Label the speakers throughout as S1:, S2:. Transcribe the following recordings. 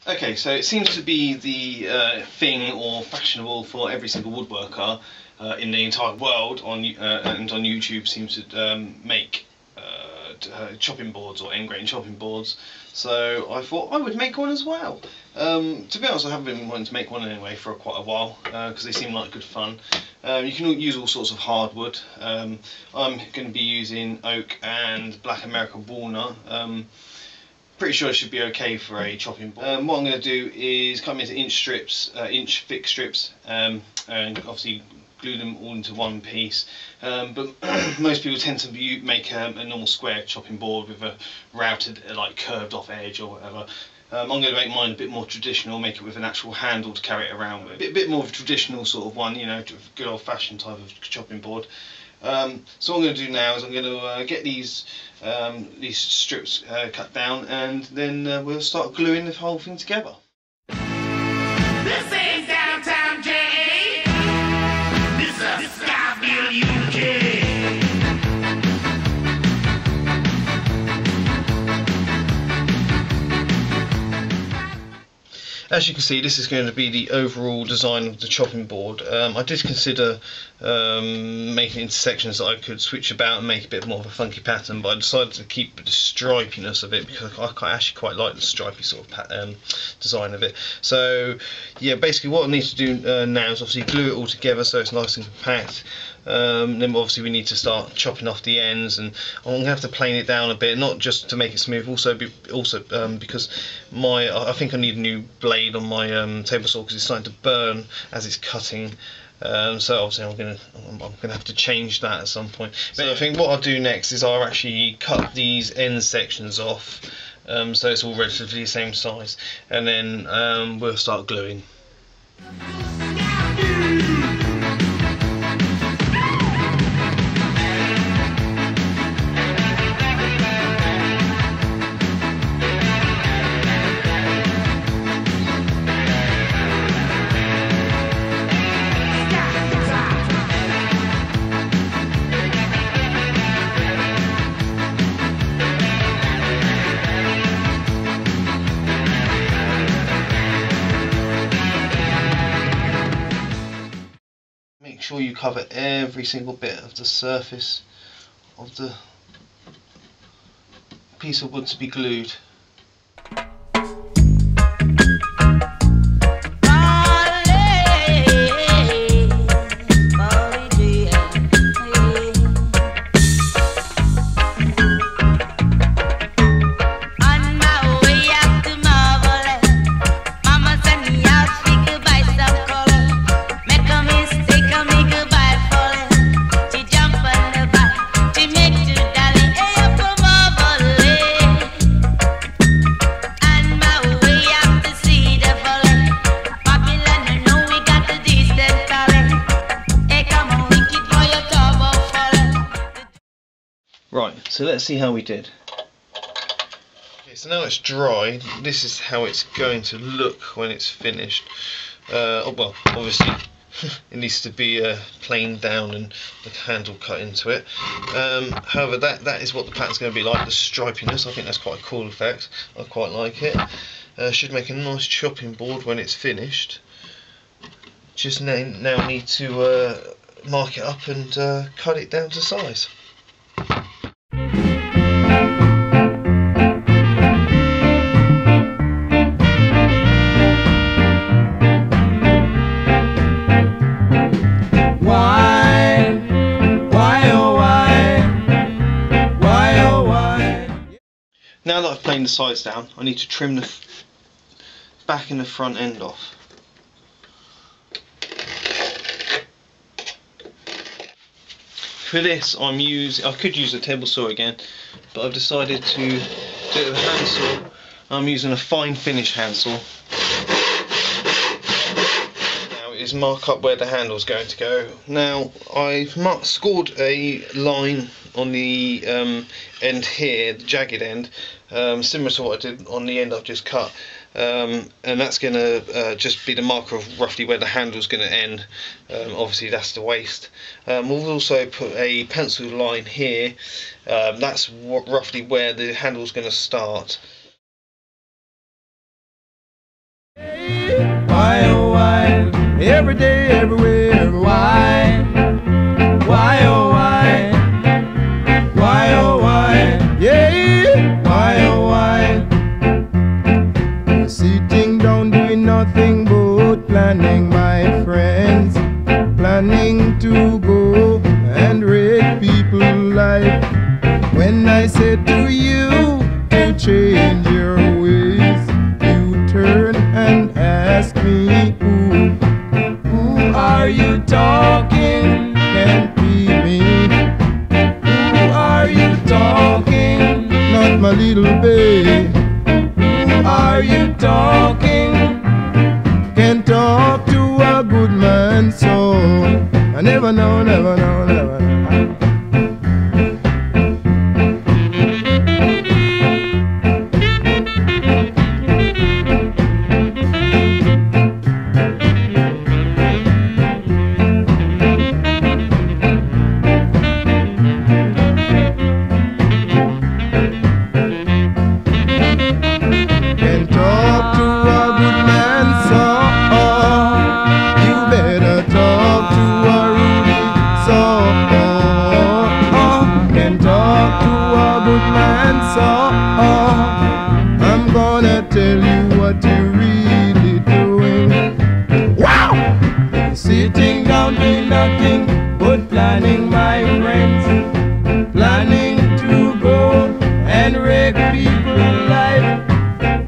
S1: Okay, so it seems to be the thing or fashionable for every single woodworker in the entire world and on YouTube seems to make chopping boards or end grain chopping boards. So I thought I would make one as well. To be honest, I have been wanting to make one anyway for quite a while because they seem like good fun. You can use all sorts of hardwood. I'm going to be using oak and black American walnut. Pretty sure it should be okay for a chopping board. What I'm going to do is cut them into inch strips, inch thick strips, and obviously glue them all into one piece. But most people tend to make a normal square chopping board with a routed, like curved off edge or whatever. I'm going to make mine a bit more traditional, make it with an actual handle to carry it around with. A bit more of a traditional sort of one, you know, good old fashioned type of chopping board. So what I'm going to do now is I'm going to get these strips cut down, and then we'll start gluing the whole thing together.
S2: This ain't downtown J. This is Skyville, UK.
S1: As you can see, this is going to be the overall design of the chopping board. I did consider making it into sections that I could switch about and make a bit more of a funky pattern, but I decided to keep the stripiness of it because I actually quite like the stripy sort of design of it. So yeah, basically what I need to do now is obviously glue it all together so it's nice and compact. Then obviously we need to start chopping off the ends, and I'm going to have to plane it down a bit, not just to make it smooth, also because I think I need a new blade on my table saw because it's starting to burn as it's cutting. So obviously I'm gonna have to change that at some point. But I think what I'll do next is I'll actually cut these end sections off, so it's all relatively the same size, and then we'll start gluing. Make sure you cover every single bit of the surface of the piece of wood to be glued. Right, so let's see how we did. Okay, so now it's dry. This is how it's going to look when it's finished. Oh, well, obviously it needs to be planed down and the handle cut into it. However, that is what the pattern's going to be like, the stripiness. I think that's quite a cool effect. I quite like it. Should make a nice chopping board when it's finished. Just now need to mark it up and cut it down to size. Now that I've planed the sides down, I need to trim the back and the front end off. For this, I could use a table saw again, but I've decided to do it with a handsaw. I'm using a fine finish handsaw. Now is mark up where the handle is going to go. Now I've scored a line on the end here, the jagged end, similar to what I did on the end I've just cut, and that's going to just be the marker of roughly where the handle is going to end. Obviously that's the waist. We'll also put a pencil line here, that's roughly where the handle is going to start.
S3: Why, oh why, every day, everywhere, why? Why, oh why, yeah, why, oh why? Sitting down doing nothing but planning, my friends, planning to go and wreck people's life. When I said to you to change your ways, you turn and ask me who are you talking? Can't be me. Who are you talking? Not my little babe. Who are you talking? Can't talk to a good man, so I never know, never know, never know. Can't talk to a good man, so you better talk to a Rudy, so can't talk to a good man, so I'm gonna tell you what you're really doing. Wow! Sitting down doing nothing but planning, my friends, planning to go and wreck people's life.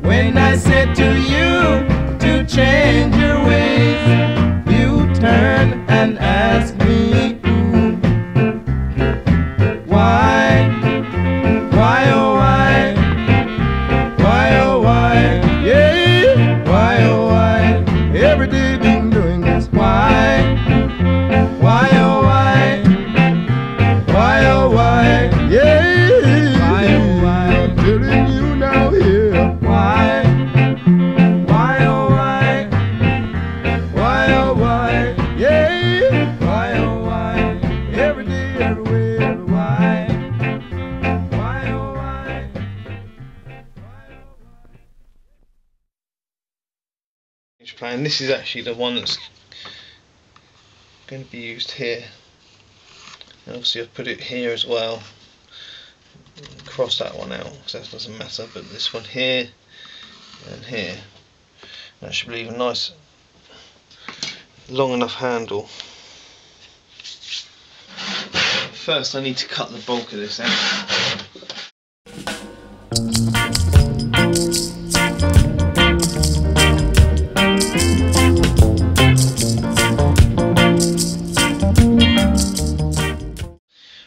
S3: When I said to you to change your ways, you turn and ask me why, oh why, yeah, why, oh why, every day been doing this, why, oh why, yeah, why, oh why, I'm telling you now here, why, oh why, yeah, why, oh why, every day, everywhere, why, oh why.
S1: Plan. This is actually the one that's going to be used here, and obviously I've put it here as well. Cross that one out because that doesn't matter, but this one here and here, that should leave a nice long enough handle. First I need to cut the bulk of this out.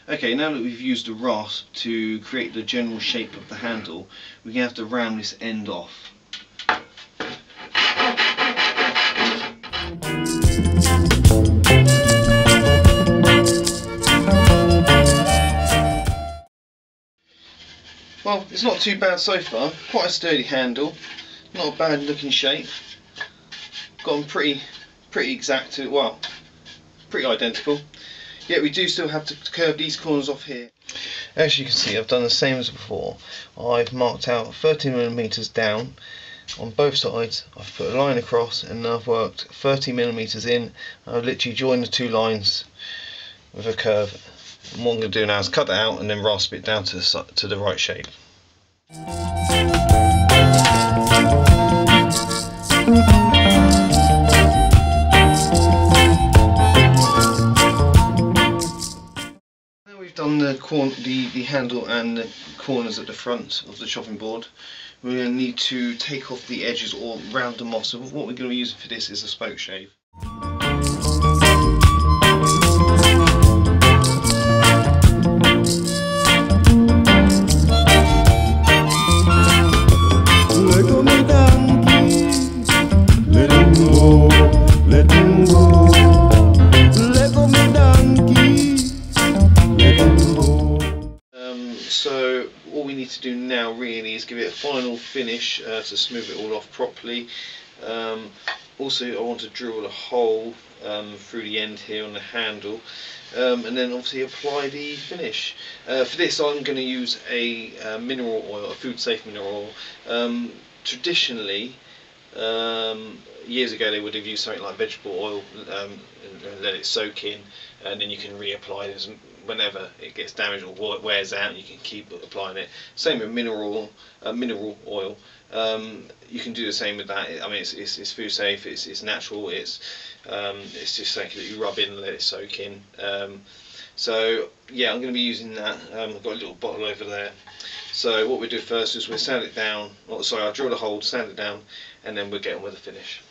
S1: Okay, now that we've used a rasp to create the general shape of the handle, we're going to have to round this end off. Well, it's not too bad so far. Quite a sturdy handle, not a bad looking shape. Got them pretty exact to, well, pretty identical. Yet we do still have to curve these corners off here. As you can see, I've done the same as before. I've marked out 30mm down on both sides. I've put a line across and then I've worked 30mm in. I've literally joined the two lines with a curve. And what I'm going to do now is cut that out and then rasp it down to the right shape. Done the handle and the corners at the front of the chopping board, we're going to need to take off the edges or round them off. So what we're going to be using for this is a spoke shave. So all we need to do now really is give it a final finish to smooth it all off properly. Also I want to drill a hole through the end here on the handle, and then obviously apply the finish. For this I'm going to use a mineral oil, a food safe mineral oil. Traditionally Years ago they would have used something like vegetable oil and let it soak in, and then you can reapply this whenever it gets damaged or wears out. You can keep applying it. Same with mineral oil. You can do the same with that. I mean, it's food safe. It's natural. It's just something that you rub in and let it soak in. So yeah, I'm going to be using that. I've got a little bottle over there. So what we do first is we'll sand it down. Oh, sorry, I'll drill the hole, sand it down, and then we'll get on with the finish.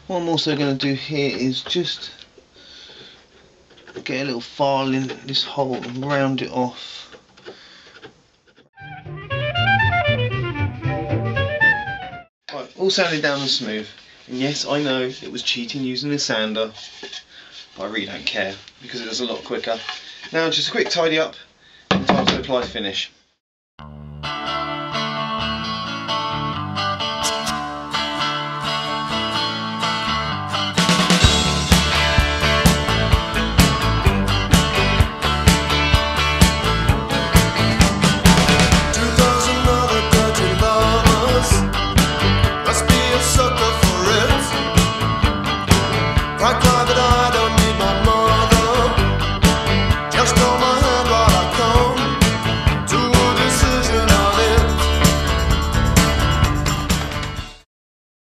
S1: What I'm also going to do here is just get a little file in this hole and round it off. Right, all sanded down and smooth. And yes, I know it was cheating using a sander, but I really don't care because it was a lot quicker. Now just a quick tidy up and time to apply finish.